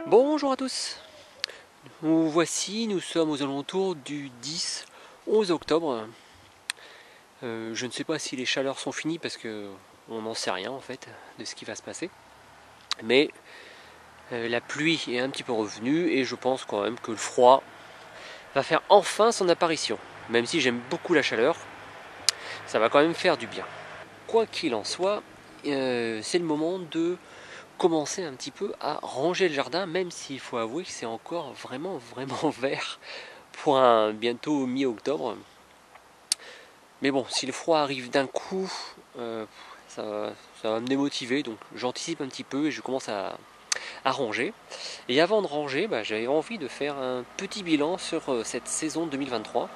Bonjour à tous, nous voici, nous sommes aux alentours du 10-11 octobre. Je ne sais pas si les chaleurs sont finies parce que on n'en sait rien en fait de ce qui va se passer. Mais la pluie est un petit peu revenue et je pense quand même que le froid va faire enfin son apparition. Même si j'aime beaucoup la chaleur, ça va quand même faire du bien. Quoi qu'il en soit, c'est le moment de commencer un petit peu à ranger le jardin, même s'il faut avouer que c'est encore vraiment vert pour un bientôt mi-octobre. Mais bon, si le froid arrive d'un coup, ça va me démotiver, donc j'anticipe un petit peu et je commence à ranger. Et avant de ranger, j'avais envie de faire un petit bilan sur cette saison 2023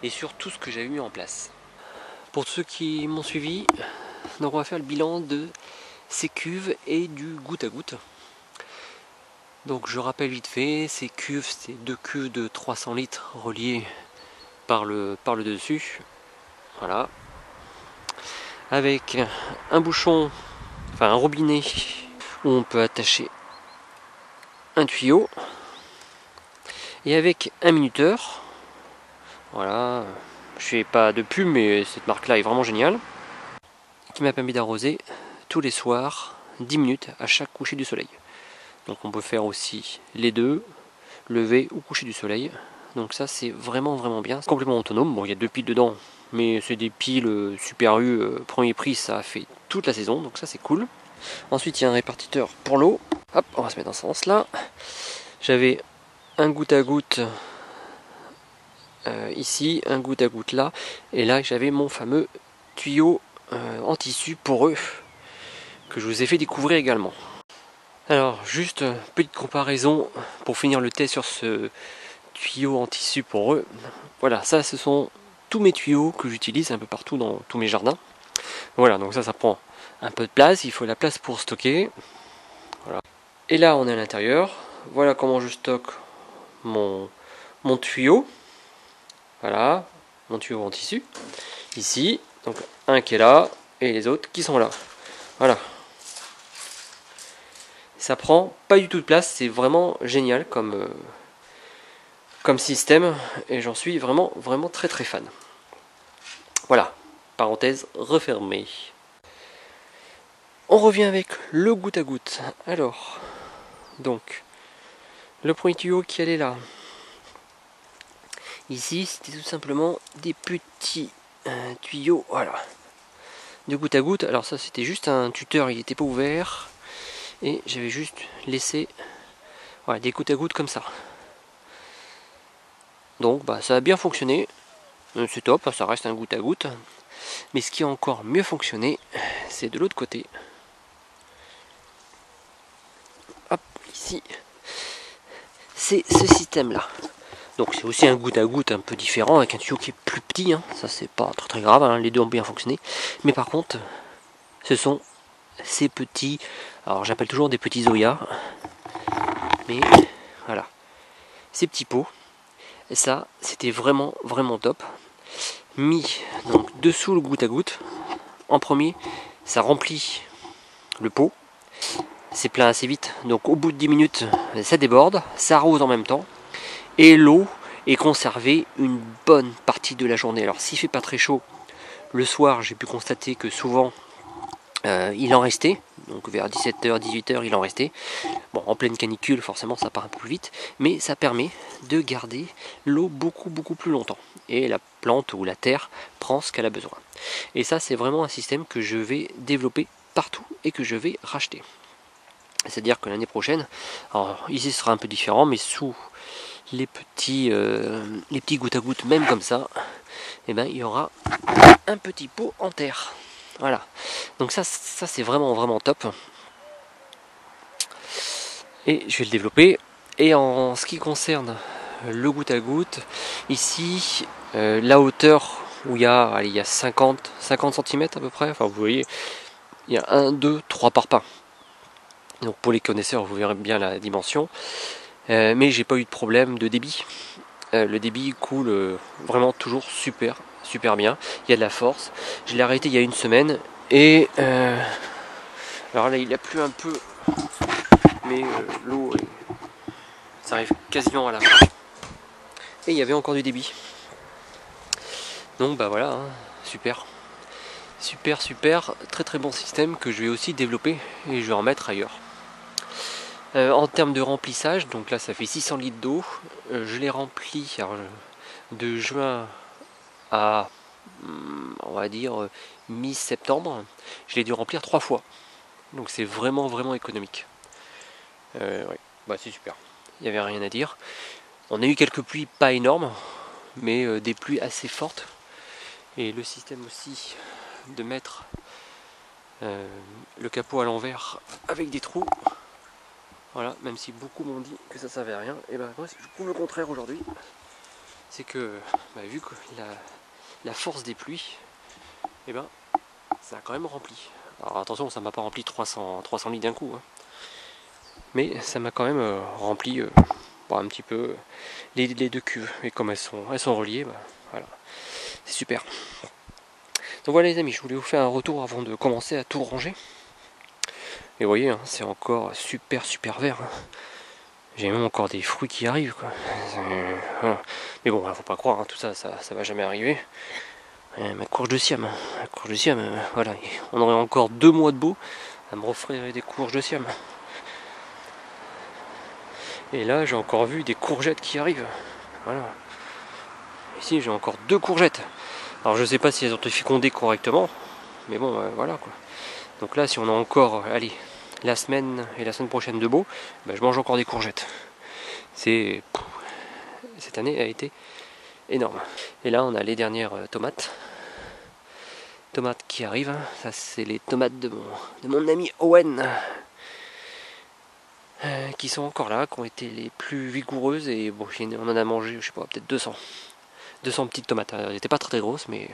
et sur tout ce que j'avais mis en place. Pour ceux qui m'ont suivi, donc on va faire le bilan de ces cuves et du goutte à goutte. Donc je rappelle vite fait, ces cuves, c'est deux cuves de 300 litres reliées par le dessus. Voilà. Avec un bouchon, enfin un robinet où on peut attacher un tuyau. Et avec un minuteur. Voilà. Je fais pas de pub, mais cette marque là est vraiment géniale. Qui m'a permis d'arroser tous les soirs 10 minutes à chaque coucher du soleil. Donc on peut faire aussi les deux, lever ou coucher du soleil. Donc ça c'est vraiment bien. C'est complètement autonome. Bon, il y a deux piles dedans, mais c'est des piles Super U premier prix, ça a fait toute la saison, donc ça c'est cool. Ensuite il y a un répartiteur pour l'eau. Hop, on va se mettre dans ce sens là. J'avais un goutte à goutte ici, un goutte à goutte là, et là j'avais mon fameux tuyau en tissu poreux que je vous ai fait découvrir également. Alors juste petite comparaison pour finir le test sur ce tuyau en tissu poreux. Voilà, ça ce sont tous mes tuyaux que j'utilise un peu partout dans tous mes jardins. Voilà, donc ça prend un peu de place, il faut la place pour stocker. Voilà. Et là on est à l'intérieur. Voilà comment je stocke mon tuyau. Voilà, mon tuyau en tissu. Ici, donc un qui est là et les autres qui sont là. Voilà. Ça prend pas du tout de place, c'est vraiment génial comme système et j'en suis vraiment très fan. Voilà, parenthèse refermée. On revient avec le goutte à goutte. Alors, donc, le premier tuyau qui allait là. Ici, c'était tout simplement des petits tuyaux, voilà, de goutte à goutte. Alors ça, c'était juste un tuteur, il n'était pas ouvert. Et j'avais juste laissé voilà, des gouttes à gouttes comme ça. Donc ça a bien fonctionné. C'est top, ça reste un goutte à goutte. Mais ce qui a encore mieux fonctionné, c'est de l'autre côté. Hop, ici. C'est ce système là. Donc c'est aussi un goutte à goutte un peu différent avec un tuyau qui est plus petit. Hein. Ça c'est pas très grave, hein. Les deux ont bien fonctionné. Mais par contre, ce sont ces petits, alors j'appelle toujours des petits Zoya. Mais voilà, ces petits pots. Et ça, c'était vraiment top. Mis donc dessous le goutte à goutte. En premier, ça remplit le pot. C'est plein assez vite. Donc au bout de 10 minutes, ça déborde. Ça arrose en même temps. Et l'eau est conservée une bonne partie de la journée. Alors s'il fait pas très chaud, le soir, j'ai pu constater que souvent, il en restait. Donc vers 17h, 18h, il en restait. Bon, en pleine canicule, forcément, ça part un peu plus vite. Mais ça permet de garder l'eau beaucoup plus longtemps. Et la plante ou la terre prend ce qu'elle a besoin. Et ça, c'est vraiment un système que je vais développer partout et que je vais racheter. C'est-à-dire que l'année prochaine, alors ici ce sera un peu différent, mais sous les petits gouttes à gouttes, même comme ça, et ben, il y aura un petit pot en terre. Voilà. Donc ça c'est vraiment top. Et je vais le développer. Et en ce qui concerne le goutte à goutte, ici, la hauteur où il y a 50 cm à peu près, enfin vous voyez, il y a 1, 2, 3 parpaings. Donc pour les connaisseurs, vous verrez bien la dimension. Mais j'ai pas eu de problème de débit. Le débit coule vraiment toujours super bien. Il y a de la force. Je l'ai arrêté il y a une semaine. Et alors là, il a plu un peu. Mais l'eau Ça arrive quasiment à la fin. Et il y avait encore du débit. Donc bah voilà, hein, super. Super, très bon système que je vais aussi développer et je vais en mettre ailleurs. En termes de remplissage, donc là ça fait 600 litres d'eau. Je l'ai rempli de juin à, on va dire, mi-septembre. Je l'ai dû remplir 3 fois. Donc c'est vraiment économique. Ouais, bah c'est super. Il n'y avait rien à dire. On a eu quelques pluies pas énormes, mais des pluies assez fortes. Et le système aussi de mettre le capot à l'envers avec des trous. Voilà, même si beaucoup m'ont dit que ça servait à rien, et ben moi je prouve le contraire aujourd'hui. C'est que vu que la force des pluies, et ben ça a quand même rempli. Alors attention, ça m'a pas rempli 300 litres d'un coup, hein. Mais ça m'a quand même rempli un petit peu les 2 cuves. Et comme elles sont reliées, voilà, c'est super. Donc voilà les amis, je voulais vous faire un retour avant de commencer à tout ranger. Et vous voyez, hein, c'est encore super vert, hein. J'ai même encore des fruits qui arrivent, quoi. Voilà. Mais bon, faut pas croire, hein, tout ça va jamais arriver. Ma courge de Siam, voilà, on aurait encore 2 mois de beau, ça me referait des courges de Siam. Et là, j'ai encore vu des courgettes qui arrivent. Voilà. Ici, j'ai encore 2 courgettes. Alors, je sais pas si elles ont été fécondées correctement, mais bon, voilà quoi. Donc là, si on a encore, allez, la semaine et la semaine prochaine de beau, je mange encore des courgettes. Cette année a été énorme. Et là, on a les dernières tomates. Tomates qui arrivent. Ça, c'est les tomates de mon ami Owen. Qui sont encore là, qui ont été les plus vigoureuses. Et bon, on en a mangé, je sais pas, peut-être 200. 200 petites tomates. Elles n'étaient pas très grosses, mais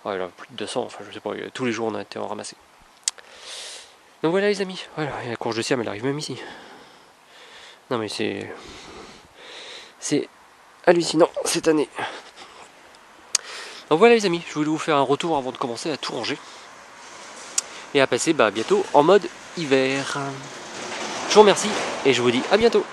ouais, là, plus de 200. Enfin, je sais pas, tous les jours, on a été en ramasser. Donc voilà les amis, voilà, et la courge de Siam elle arrive même ici. Non mais c'est hallucinant cette année. Donc voilà les amis, je voulais vous faire un retour avant de commencer à tout ranger. Et à passer bientôt en mode hiver. Je vous remercie et je vous dis à bientôt.